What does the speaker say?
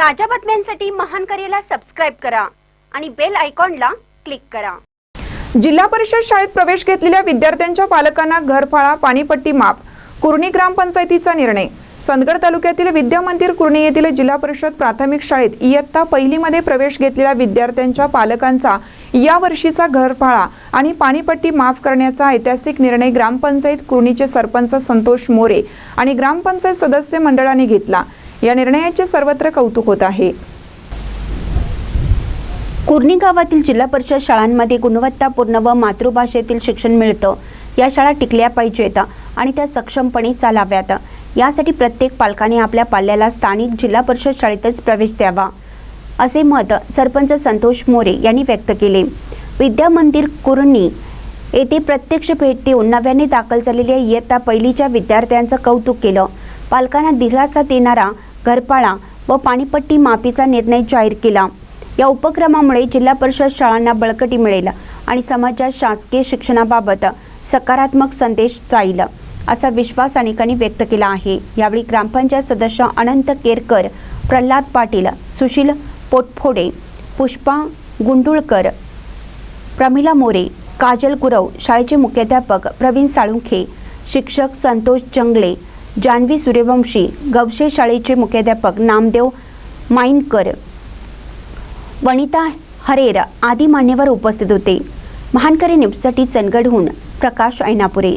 ताज्या बातम्यांसाठी महान करेला सबस्क्राइब करा आणि बेल आयकॉनला क्लिक करा। जिल्हा परिषद शाळेत प्रवेश घेतलेल्या विद्यार्थ्यांच्या पालकांना घरफाळा पाणीपट्टी माफ, कुर्णी ग्रामपंचायतीचा निर्णय। चंदगड तालुक्यातील विद्या मंदिर कुर्णी येथील जिल्हा परिषद प्राथमिक शाळेत इयत्ता पहिलीमध्ये प्रवेश घेतलेल्या विद्यार्थ्यांच्या पालकांचा या वर्षीचा घरफाळा आणि पाणीपट्टी माफ करण्याचा ऐतिहासिक निर्णय ग्रामपंचायत कुर्णीचे सरपंच संतोष मोरे आणि ग्रामपंचायत सदस्य मंडळाने घेतला। या निर्णयाचे सर्वत्र कौतुक होत आहे। कुर्णी गावातील जिल्हा परिषद शाळांमध्ये गुणवत्तापूर्ण व मातृभाषेतील शिक्षण मिळतं। या शाळा टिकल्या पाहिजेत आणि त्या सक्षमपणे चालाव्यात। यासाठी प्रत्येक पालकाने आपल्या पाल्याला स्थानिक जिल्हा परिषद शाळेतच प्रवेश द्यावा, असे मत सरपंच संतोष मोरे यांनी व्यक्त केले। विद्या मंदिर कुर्णी येथे प्रत्यक्ष भेट देऊन नव्याने दाखल झालेल्या इयत्ता पहिलीच्या विद्यार्थ्यांचं कौतुक केलं। पालकांना दिलासा देणारा घरफाळा व पाणीपट्टी माफीचा निर्णय जाहीर केला। या उपक्रमामुळे जिल्हा परिषद शाळांना बळकटी मिळेल आणि समाजात शासकीय शिक्षणाबाबत सकारात्मक संदेश जाईल, असा विश्वास अनेकांनी व्यक्त केला आहे। यावेळी ग्रामपंचायत सदस्य अनंत केरकर, प्रल्हाद पाटील, सुशील पोटफोडे, पुष्पा गुंडुळकर, प्रमिला मोरे, काजल गुरव, शाळेचे मुख्याध्यापक प्रवीण साळुंखे, शिक्षक संतोष जंगले, जानवी सूर्यवंशी, गवशे शाळेचे मुख्याध्यापक नामदेव माईनकर, वनिता हरेर आदी मान्यवर उपस्थित होते। महानकरी न्यूजसाठी चंदगडहून प्रकाश ऐनापुरे।